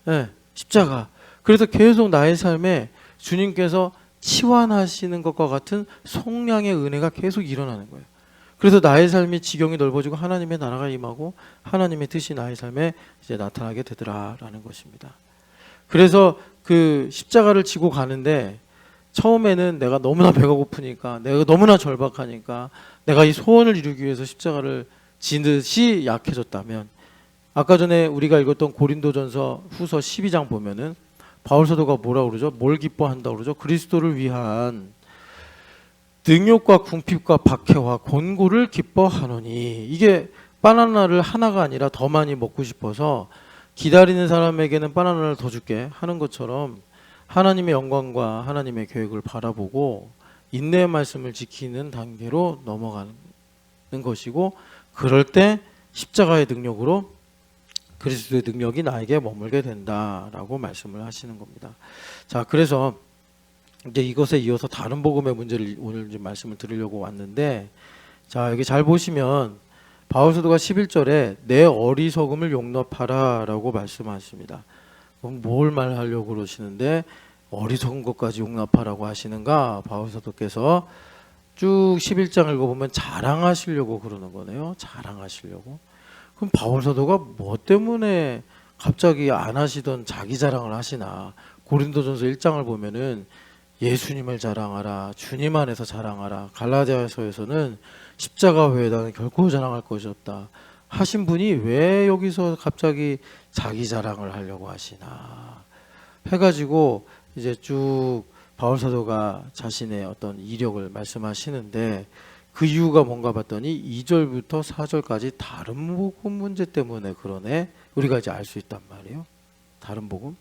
네, 십자가. 그래서 계속 나의 삶에 주님께서 치환하시는 것과 같은 속량의 은혜가 계속 일어나는 거예요. 그래서 나의 삶이 지경이 넓어지고 하나님의 나라가 임하고 하나님의 뜻이 나의 삶에 이제 나타나게 되더라라는 것입니다. 그래서 그 십자가를 지고 가는데, 처음에는 내가 너무나 배가 고프니까, 내가 너무나 절박하니까, 내가 이 소원을 이루기 위해서 십자가를 지듯이 약해졌다면, 아까 전에 우리가 읽었던 고린도전서 후서 12장 보면은 바울 사도가 뭐라고 그러죠? 뭘 기뻐한다고 그러죠? 그리스도를 위한 능욕과 궁핍과 박해와 곤고를 기뻐하노니. 이게 바나나를 하나가 아니라 더 많이 먹고 싶어서 기다리는 사람에게는 바나나를 더 줄게 하는 것처럼, 하나님의 영광과 하나님의 계획을 바라보고 인내의 말씀을 지키는 단계로 넘어가는 것이고, 그럴 때 십자가의 능력으로 그리스도의 능력이 나에게 머물게 된다라고 말씀을 하시는 겁니다. 자, 그래서 이제 이것에 이어서 다른 복음의 문제를 오늘 좀 말씀을 드리려고 왔는데, 자, 여기 잘 보시면 바울 사도가 11절에 내 어리석음을 용납하라라고 말씀하십니다. 그럼 뭘 말하려고 그러시는데 어리석은 것까지 용납하라고 하시는가? 바울 사도께서 쭉 11장 읽어보면 자랑하시려고 그러는 거네요. 자랑하시려고. 그럼 바울 사도가 뭐 때문에 갑자기 안 하시던 자기 자랑을 하시나? 고린도전서 1장을 보면은 예수님을 자랑하라, 주님 안에서 자랑하라, 갈라디아서에서는 십자가 외에 나는 결코 자랑할 것이 없다 하신 분이 왜 여기서 갑자기 자기 자랑을 하려고 하시나 해가지고 이제 쭉 바울 사도가 자신의 어떤 이력을 말씀하시는데, 그 이유가 뭔가 봤더니 2절부터 4절까지 다른 복음 문제 때문에 그러네, 우리가 이제 알 수 있단 말이에요. 다른 복음.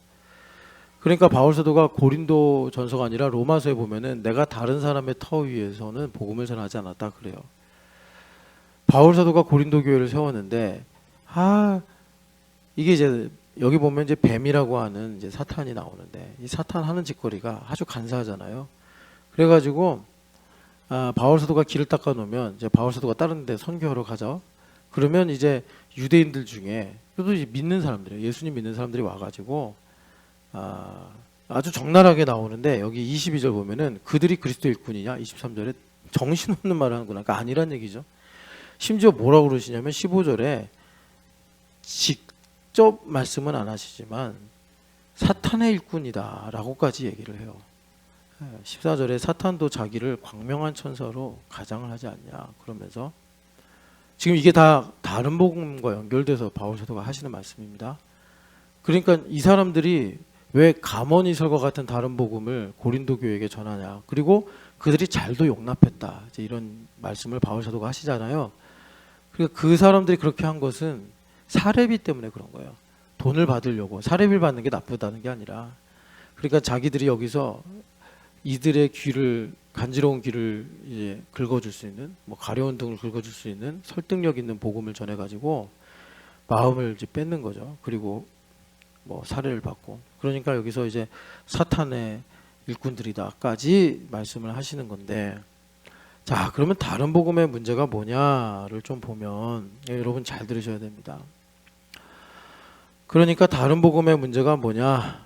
그러니까 바울 사도가 고린도 전서가 아니라 로마서에 보면은 내가 다른 사람의 터 위에서는 복음을 전하지 않았다 그래요. 바울 사도가 고린도 교회를 세웠는데, 이게 이제 여기 보면 이제 뱀이라고 하는 이제 사탄이 나오는데, 이 사탄 하는 짓거리가 아주 간사하잖아요. 그래가지고 바울 사도가 길을 닦아 놓으면 이제 바울 사도가 다른 데 선교하러 가죠. 그러면 이제 유대인들 중에 또 이제 믿는 사람들이, 예수님 믿는 사람들이 와가지고 아주 적나라하게 나오는데, 여기 22절 보면은 그들이 그리스도 일꾼이냐, 23절에 정신없는 말을 하는구나. 그러니까 아니란 얘기죠. 심지어 뭐라고 그러시냐면 15절에 직접 말씀은 안 하시지만 사탄의 일꾼이다 라고까지 얘기를 해요. 14절에 사탄도 자기를 광명한 천사로 가장을 하지 않냐 그러면서, 지금 이게 다 다른 복음과 연결돼서 바울 사도가 하시는 말씀입니다. 그러니까 이 사람들이 왜 가머니설과 같은 다른 복음을 고린도 교회에게 전하냐, 그리고 그들이 잘도 용납했다, 이제 이런 말씀을 바울 사도가 하시잖아요. 그러니까 그 사람들이 그렇게 한 것은 사례비 때문에 그런 거예요. 돈을 받으려고. 사례비를 받는 게 나쁘다는 게 아니라, 그러니까 자기들이 여기서 이들의 귀를, 간지러운 귀를 이제 긁어줄 수 있는, 뭐 가려운 등을 긁어줄 수 있는 설득력 있는 복음을 전해가지고 마음을 이제 뺏는 거죠. 그리고 뭐 살해를 받고. 그러니까 여기서 이제 사탄의 일꾼들이다까지 말씀을 하시는 건데, 자, 그러면 다른 복음의 문제가 뭐냐를 좀 보면, 여러분 잘 들으셔야 됩니다. 그러니까 다른 복음의 문제가 뭐냐?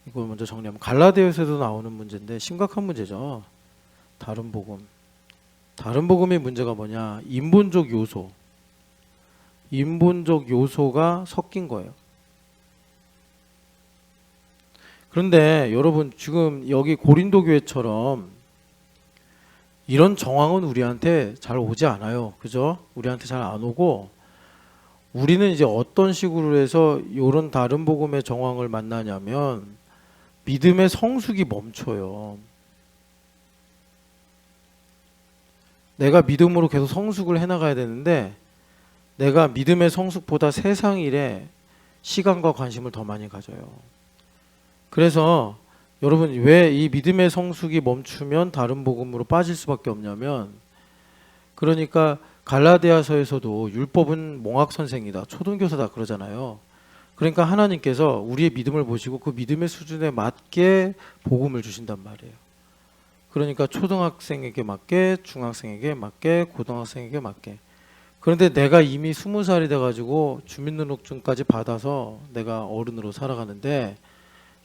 이걸 먼저 정리하면 갈라디아서에도 나오는 문제인데 심각한 문제죠. 다른 복음. 다른 복음의 문제가 뭐냐? 인본적 요소. 인본적 요소가 섞인 거예요. 그런데 여러분 지금 여기 고린도 교회처럼 이런 정황은 우리한테 잘 오지 않아요. 그죠? 우리한테 잘 안 오고 우리는 이제 어떤 식으로 해서 이런 다른 복음의 정황을 만나냐면 믿음의 성숙이 멈춰요. 내가 믿음으로 계속 성숙을 해나가야 되는데 내가 믿음의 성숙보다 세상 일에 시간과 관심을 더 많이 가져요. 그래서 여러분 왜 이 믿음의 성숙이 멈추면 다른 복음으로 빠질 수밖에 없냐면 그러니까 갈라디아서에서도 율법은 몽학 선생이다. 초등교사다 그러잖아요. 그러니까 하나님께서 우리의 믿음을 보시고 그 믿음의 수준에 맞게 복음을 주신단 말이에요. 그러니까 초등학생에게 맞게, 중학생에게 맞게, 고등학생에게 맞게. 그런데 내가 이미 20살이 돼가지고 주민등록증까지 받아서 내가 어른으로 살아가는데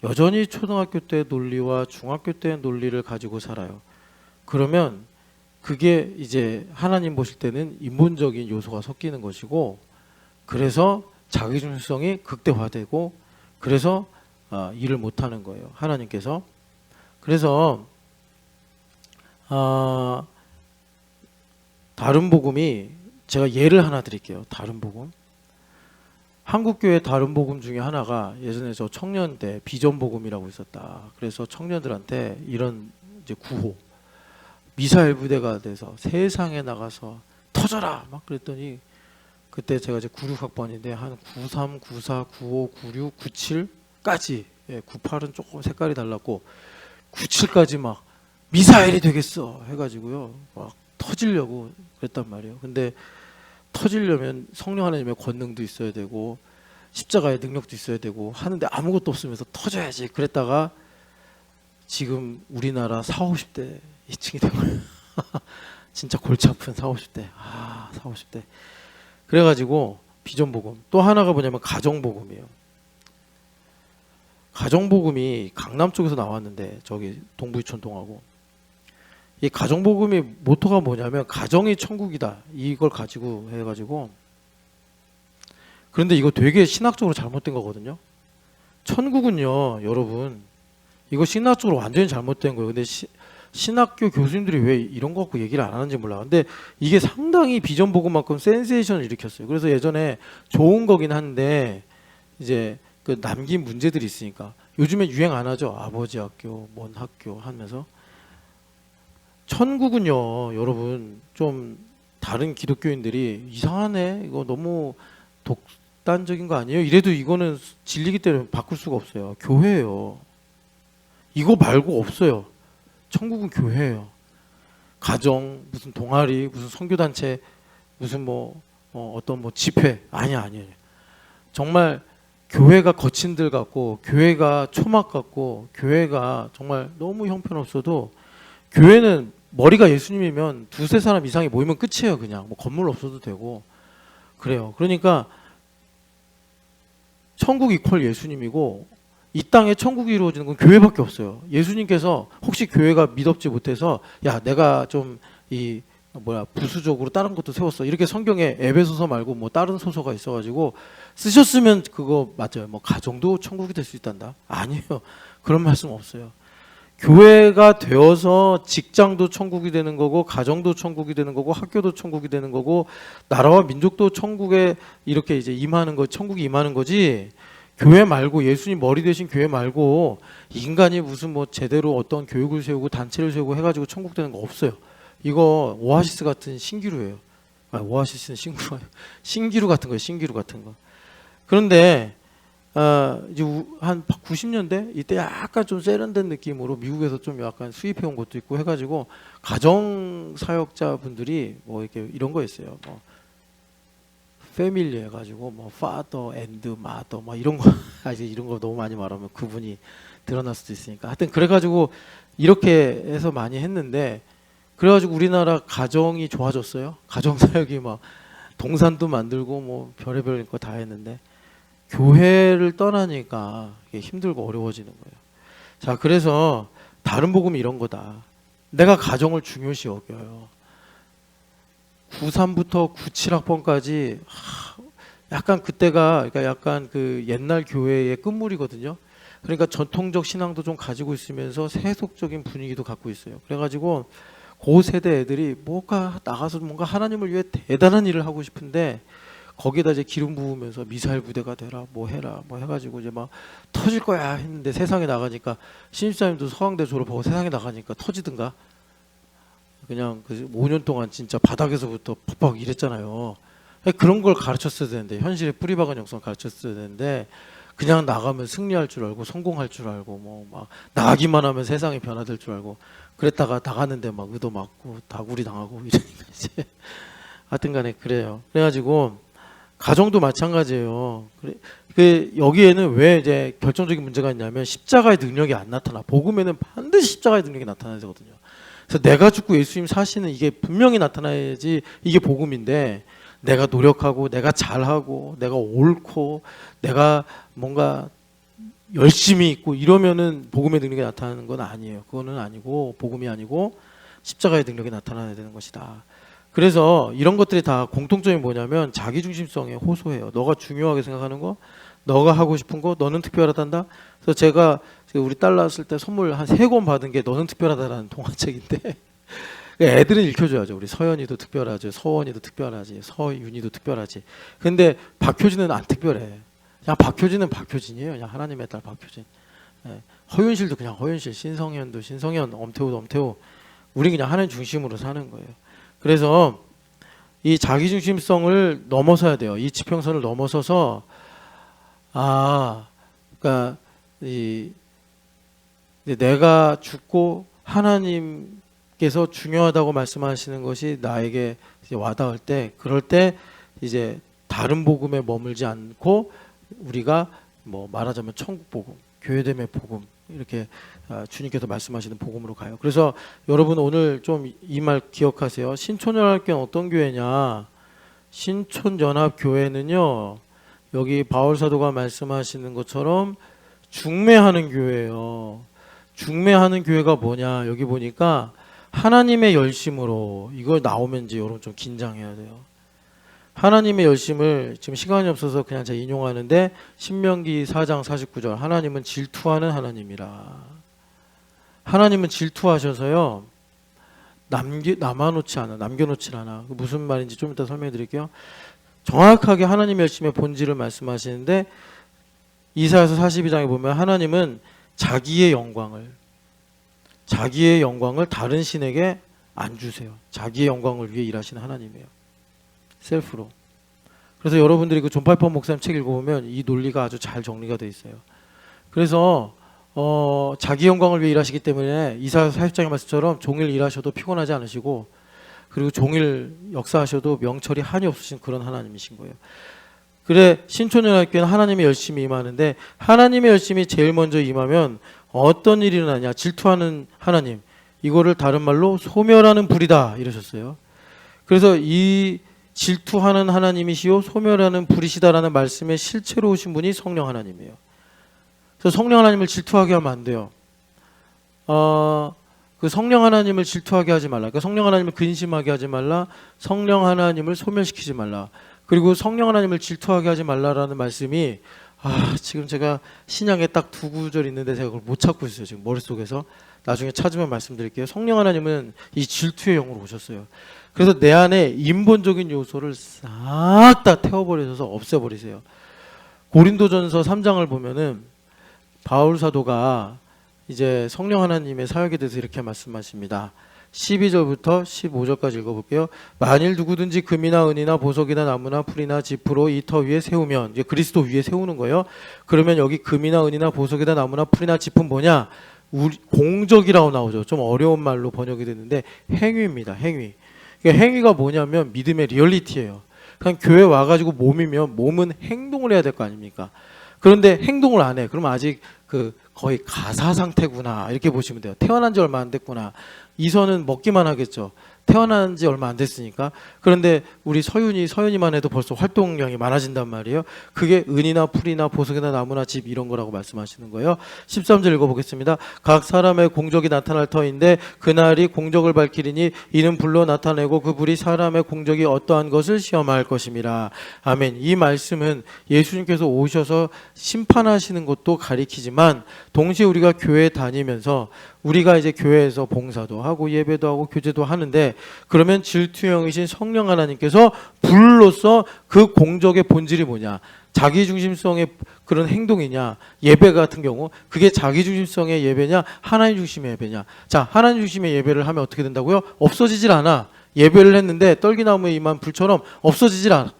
여전히 초등학교 때 논리와 중학교 때 논리를 가지고 살아요. 그러면 그게 이제 하나님 보실 때는 인본적인 요소가 섞이는 것이고 그래서 자기중심성이 극대화되고 그래서 일을 못하는 거예요. 하나님께서. 그래서 다른 복음이 제가 예를 하나 드릴게요. 다른 복음. 한국교회 다른 복음 중에 하나가 예전에 저 청년 때 비전 복음이라고 있었다. 그래서 청년들한테 이런 이제 구호, 미사일 부대가 돼서 세상에 나가서 터져라 막 그랬더니 그때 제가 이제 96학번인데 한 93, 94, 95, 96, 97까지 98은 조금 색깔이 달랐고 97까지 막 미사일이 되겠어 해가지고요 막 터지려고 그랬단 말이에요. 근데 터지려면 성령 하나님의 권능도 있어야 되고 십자가의 능력도 있어야 되고 하는데 아무것도 없으면서 터져야지 그랬다가 지금 우리나라 40, 50대 2층이 된 거예요. 진짜 골치 아픈 40, 50대 40, 50대 그래가지고 비전복음. 또 하나가 뭐냐면 가정복음이에요. 가정복음이 강남 쪽에서 나왔는데 저기 동부이촌동하고 이 가정복음의 모토가 뭐냐면 가정이 천국이다 이걸 가지고 해가지고 그런데 이거 되게 신학적으로 잘못된 거거든요. 천국은요 여러분 이거 신학적으로 완전히 잘못된 거예요. 근데 신학교 교수님들이 왜 이런 거 갖고 얘기를 안 하는지 몰라. 근데 이게 상당히 비전복음만큼 센세이션을 일으켰어요. 그래서 예전에 좋은 거긴 한데 이제 그 남긴 문제들이 있으니까 요즘에 유행 안 하죠. 아버지 학교, 뭔 학교 하면서 천국은요 여러분 좀 다른 기독교인들이 이상하네 이거 너무 독단적인 거 아니에요? 이래도 이거는 진리기 때문에 바꿀 수가 없어요. 교회예요. 이거 말고 없어요. 천국은 교회예요. 가정 무슨 동아리 무슨 선교단체 무슨 뭐 어떤 뭐 집회 아니야. 정말 교회가 거친들 같고 교회가 초막 같고 교회가 정말 너무 형편없어도 교회는 머리가 예수님이면 두세 사람 이상이 모이면 끝이에요. 그냥 뭐 건물 없어도 되고 그래요. 그러니까 천국 이퀄 예수님이고 이 땅에 천국이 이루어지는 건 교회밖에 없어요. 예수님께서 혹시 교회가 믿업지 못해서 야 내가 좀 이 부수적으로 다른 것도 세웠어 이렇게 성경에 에베소서 말고 뭐 다른 소서가 있어가지고 쓰셨으면 그거 맞아요. 뭐 가정도 천국이 될 수 있단다. 아니에요. 그런 말씀 없어요. 교회가 되어서 직장도 천국이 되는 거고 가정도 천국이 되는 거고 학교도 천국이 되는 거고 나라와 민족도 천국에 이렇게 이제 임하는 거 천국이 임하는 거지. 교회 말고 예수님 머리 대신 교회 말고 인간이 무슨 뭐 제대로 어떤 교육을 세우고 단체를 세우고 해가지고 천국 되는 거 없어요. 이거 오아시스 같은 신기루예요. 오아시스는 신기루 같은 거예요. 신기루 같은 거. 그런데 이제 한 90년대 이때 약간 좀 세련된 느낌으로 미국에서 좀 약간 수입해 온 것도 있고 해가지고 가정 사역자분들이 뭐 이렇게 이런 거 있어요. 뭐 패밀리 해가지고 뭐 father and mother 뭐 이런 거 이제 이런 거 너무 많이 말하면 그분이 드러날 수도 있으니까 하여튼 그래가지고 이렇게 해서 많이 했는데 그래가지고 우리나라 가정이 좋아졌어요. 가정 사역이 막 동산도 만들고 뭐 별의별 거 다 했는데 교회를 떠나니까 이게 힘들고 어려워지는 거예요. 자, 그래서 다른 복음이 이런 거다. 내가 가정을 중요시 여겨요. 93부터 97학번까지 약간 그때가 그러니까 약간 그 옛날 교회의 끝물이거든요. 그러니까 전통적 신앙도 좀 가지고 있으면서 세속적인 분위기도 갖고 있어요. 그래가지고 그 세대 애들이 뭔가 나가서 뭔가 하나님을 위해 대단한 일을 하고 싶은데 거기에다 이제 기름 부으면서 미사일 부대가 되라 뭐 해라 뭐 해가지고 이제 막 터질 거야 했는데 세상에 나가니까 신입사님도 서강대 졸업하고 세상에 나가니까 터지든가 그냥 그 5년 동안 진짜 바닥에서부터 팍팍 이랬잖아요. 그런 걸 가르쳤어야 되는데 현실에 뿌리박은 영성을 가르쳤어야 되는데 그냥 나가면 승리할 줄 알고 성공할 줄 알고 뭐 막 나가기만 하면 세상이 변화될 줄 알고 그랬다가 나갔는데 막 의도 맞고 다구리 당하고 이러니까 이제 하여튼간에 그래요. 그래가지고 가정도 마찬가지예요. 그 여기에는 왜 이제 결정적인 문제가 있냐면 십자가의 능력이 안 나타나. 복음에는 반드시 십자가의 능력이 나타나야 되거든요. 그래서 내가 죽고 예수님 사시는 이게 분명히 나타나야지 이게 복음인데 내가 노력하고 내가 잘하고 내가 옳고 내가 뭔가 열심히 있고 이러면은 복음의 능력이 나타나는 건 아니에요. 그거는 아니고 복음이 아니고 십자가의 능력이 나타나야 되는 것이다. 그래서 이런 것들이 다 공통점이 뭐냐면 자기중심성에 호소해요. 너가 중요하게 생각하는 거, 너가 하고 싶은 거, 너는 특별하단다. 그래서 제가 우리 딸 낳았을 때 선물 한 3권 받은 게 너는 특별하다라는 동화책인데 애들은 읽혀줘야죠. 우리 서연이도 특별하죠. 서원이도 특별하지. 서윤이도 특별하지. 근데 박효진은 안 특별해. 그냥 박효진은 박효진이에요. 그냥 하나님의 딸 박효진. 예. 허윤실도 그냥 허윤실, 신성현도 신성현, 엄태우도 엄태우. 우리 그냥 하나님 중심으로 사는 거예요. 그래서 이 자기중심성을 넘어서야 돼요. 이 지평선을 넘어서서 그러니까 내가 죽고 하나님께서 중요하다고 말씀하시는 것이 나에게 이제 와닿을 때, 그럴 때 이제 다른 복음에 머물지 않고 우리가 뭐 말하자면 천국 복음, 교회됨의 복음 이렇게 주님께서 말씀하시는 복음으로 가요. 그래서 여러분 오늘 좀 이 말 기억하세요. 신촌연합교회는 어떤 교회냐? 신촌연합교회는요, 여기 바울 사도가 말씀하시는 것처럼 중매하는 교회예요. 중매하는 교회가 뭐냐? 여기 보니까 하나님의 열심으로, 이걸 나오면 이제 여러분 좀 긴장해야 돼요. 하나님의 열심을 지금 시간이 없어서 그냥 제가 인용하는데 신명기 4장 49절 하나님은 질투하는 하나님이라. 하나님은 질투하셔서요 남겨놓지 않아. 무슨 말인지 좀 이따 설명해 드릴게요. 정확하게 하나님의 열심의 본질을 말씀하시는데 이사야서 42장에 보면 하나님은 자기의 영광을 다른 신에게 안 주세요. 자기의 영광을 위해 일하시는 하나님이에요. 셀프로. 그래서 여러분들이 그 존 파이퍼 목사님 책 읽어보면 이 논리가 아주 잘 정리가 되어 있어요. 그래서 자기 영광을 위해 일하시기 때문에 이사야서 40장의 말씀처럼 종일 일하셔도 피곤하지 않으시고 그리고 종일 역사하셔도 명철이 한이 없으신 그런 하나님이신 거예요. 그래 신촌연합교회는 하나님의 열심히 임하는데 하나님의 열심히 제일 먼저 임하면 어떤 일이 일어나냐? 질투하는 하나님, 이거를 다른 말로 소멸하는 불이다 이러셨어요. 그래서 이 질투하는 하나님이시요 소멸하는 불이시다라는 말씀의 실체로 오신 분이 성령 하나님이에요. 그래서 성령 하나님을 질투하게 하면 안 돼요. 그 성령 하나님을 질투하게 하지 말라. 그러니까 성령 하나님을 근심하게 하지 말라. 성령 하나님을 소멸시키지 말라. 그리고 성령 하나님을 질투하게 하지 말라라는 말씀이 지금 제가 신약에 딱 2구절 있는데 제가 그걸 못 찾고 있어요. 지금 머릿속에서. 나중에 찾으면 말씀드릴게요. 성령 하나님은 이 질투의 영으로 오셨어요. 그래서 내 안에 인본적인 요소를 싹 다 태워버리셔서 없애버리세요. 고린도전서 3장을 보면은 바울 사도가 이제 성령 하나님의 사역에 대해서 이렇게 말씀하십니다. 12절부터 15절까지 읽어볼게요. 만일 누구든지 금이나 은이나 보석이나 나무나 풀이나 짚으로 이 터 위에 세우면, 이제 그리스도 위에 세우는 거예요. 그러면 여기 금이나 은이나 보석이나 나무나 풀이나 짚은 뭐냐? 공적이라고 나오죠. 좀 어려운 말로 번역이 됐는데 행위입니다. 행위. 그러니까 행위가 뭐냐면 믿음의 리얼리티예요. 그냥 교회 와가지고 몸이면 몸은 행동을 해야 될 거 아닙니까? 그런데 행동을 안 해. 그러면 아직 거의 가사 상태구나 이렇게 보시면 돼요. 태어난 지 얼마 안 됐구나. 이선은 먹기만 하겠죠. 태어난 지 얼마 안 됐으니까. 그런데 우리 서윤이만 해도 벌써 활동량이 많아진단 말이에요. 그게 은이나 풀이나 보석이나 나무나 집 이런 거라고 말씀하시는 거예요. 13절 읽어보겠습니다. 각 사람의 공적이 나타날 터인데 그날이 공적을 밝히리니 이는 불로 나타내고 그 불이 사람의 공적이 어떠한 것을 시험할 것임이라. 아멘. 이 말씀은 예수님께서 오셔서 심판하시는 것도 가리키지만 동시에 우리가 교회 다니면서 우리가 이제 교회에서 봉사도 하고 예배도 하고 교제도 하는데 그러면 질투형이신 성령 하나님께서 불로서 그 공적의 본질이 뭐냐? 자기중심성의 그런 행동이냐? 예배 같은 경우 그게 자기중심성의 예배냐? 하나님 중심의 예배냐? 자, 하나님 중심의 예배를 하면 어떻게 된다고요? 없어지질 않아. 예배를 했는데 떨기나무에 임한 불처럼 없어지질 않아.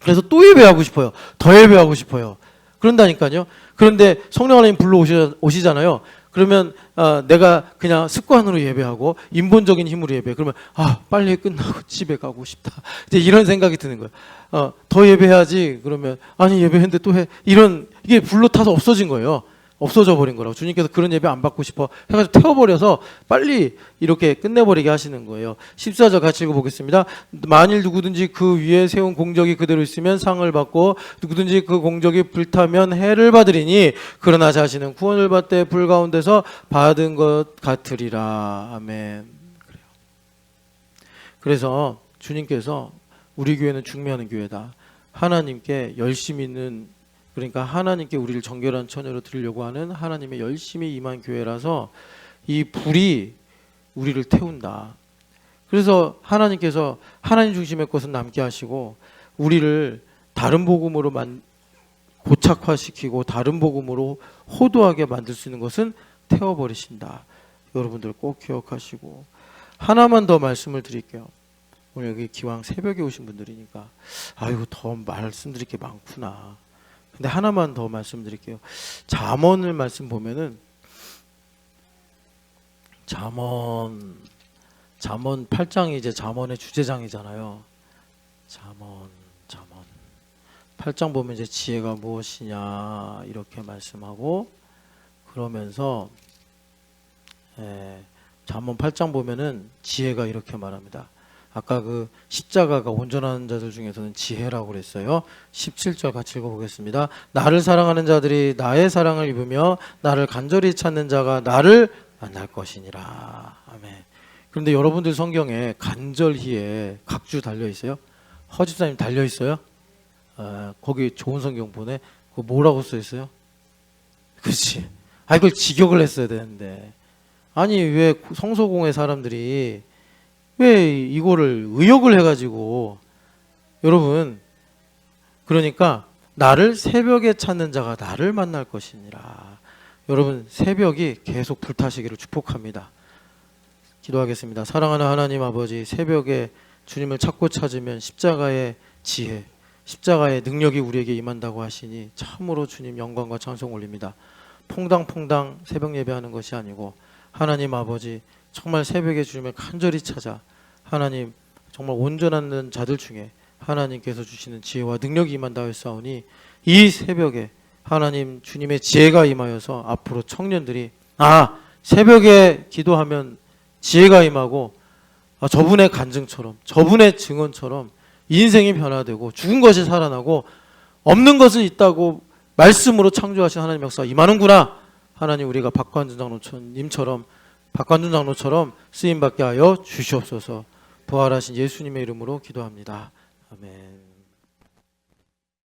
그래서 또 예배하고 싶어요. 더 예배하고 싶어요. 그런다니까요. 그런데 성령 하나님 불러 오시잖아요. 그러면 내가 그냥 습관으로 예배하고 인본적인 힘으로 예배. 그러면 빨리 끝나고 집에 가고 싶다. 이제 이런 생각이 드는 거예요. 더 예배해야지. 그러면 아니 예배했는데 또 해. 이게 불로 타서 없어진 거예요. 없어져 버린 거라고. 주님께서 그런 예배 안 받고 싶어 해가지고 태워버려서 빨리 이렇게 끝내버리게 하시는 거예요. 14절 같이 읽어보겠습니다. 만일 누구든지 그 위에 세운 공적이 그대로 있으면 상을 받고 누구든지 그 공적이 불타면 해를 받으리니 그러나 자신은 구원을 받되 불 가운데서 받은 것 같으리라. 아멘. 그래서 주님께서 우리 교회는 중매하는 교회다. 하나님께 열심히 있는, 그러니까 하나님께 우리를 정결한 처녀로 드리려고 하는 하나님의 열심히 임한 교회라서 이 불이 우리를 태운다. 그래서 하나님께서 하나님 중심의 것은 남게 하시고 우리를 다른 복음으로 고착화시키고 다른 복음으로 호도하게 만들 수 있는 것은 태워버리신다. 여러분들 꼭 기억하시고 하나만 더 말씀을 드릴게요. 오늘 여기 기왕 새벽에 오신 분들이니까 더 말씀드릴 게 많구나. 근데 하나만 더 말씀드릴게요. 잠언을 말씀 보면은 잠언 8장이 이제 잠언의 주제장이잖아요. 잠언 8장 보면 이제 지혜가 무엇이냐 이렇게 말씀하고 그러면서 잠언 8장 보면은 지혜가 이렇게 말합니다. 아까 그 십자가가 온전한 자들 중에서는 지혜라고 그랬어요. 17절 같이 읽어보겠습니다. 나를 사랑하는 자들이 나의 사랑을 입으며 나를 간절히 찾는 자가 나를 만날 것이니라. 아멘. 그런데 여러분들 성경에 간절히에 각주 달려있어요? 허집사님 달려있어요? 거기 좋은 성경 보내. 그거 뭐라고 써있어요? 그렇지. 이걸 직역을 했어야 되는데. 아니 왜 성소공회 사람들이 왜 이거를 의역을 해가지고 여러분 그러니까 나를 새벽에 찾는 자가 나를 만날 것이니라. 여러분 새벽이 계속 불타시기를 축복합니다. 기도하겠습니다. 사랑하는 하나님 아버지, 새벽에 주님을 찾고 찾으면 십자가의 지혜, 십자가의 능력이 우리에게 임한다고 하시니 참으로 주님 영광과 찬송 올립니다. 퐁당퐁당 새벽 예배하는 것이 아니고 하나님 아버지 정말 새벽에 주님을 간절히 찾아 하나님 정말 온전한 자들 중에 하나님께서 주시는 지혜와 능력이 임한다 하였사오니 이 새벽에 하나님 주님의 지혜가 임하여서 앞으로 청년들이 새벽에 기도하면 지혜가 임하고 저분의 간증처럼 저분의 증언처럼 인생이 변화되고 죽은 것이 살아나고 없는 것은 있다고 말씀으로 창조하신 하나님 역사가 임하는구나. 하나님 우리가 박관준 장로처럼 쓰임받게 하여 주시옵소서. 부활하신 예수님의 이름으로 기도합니다. 아멘.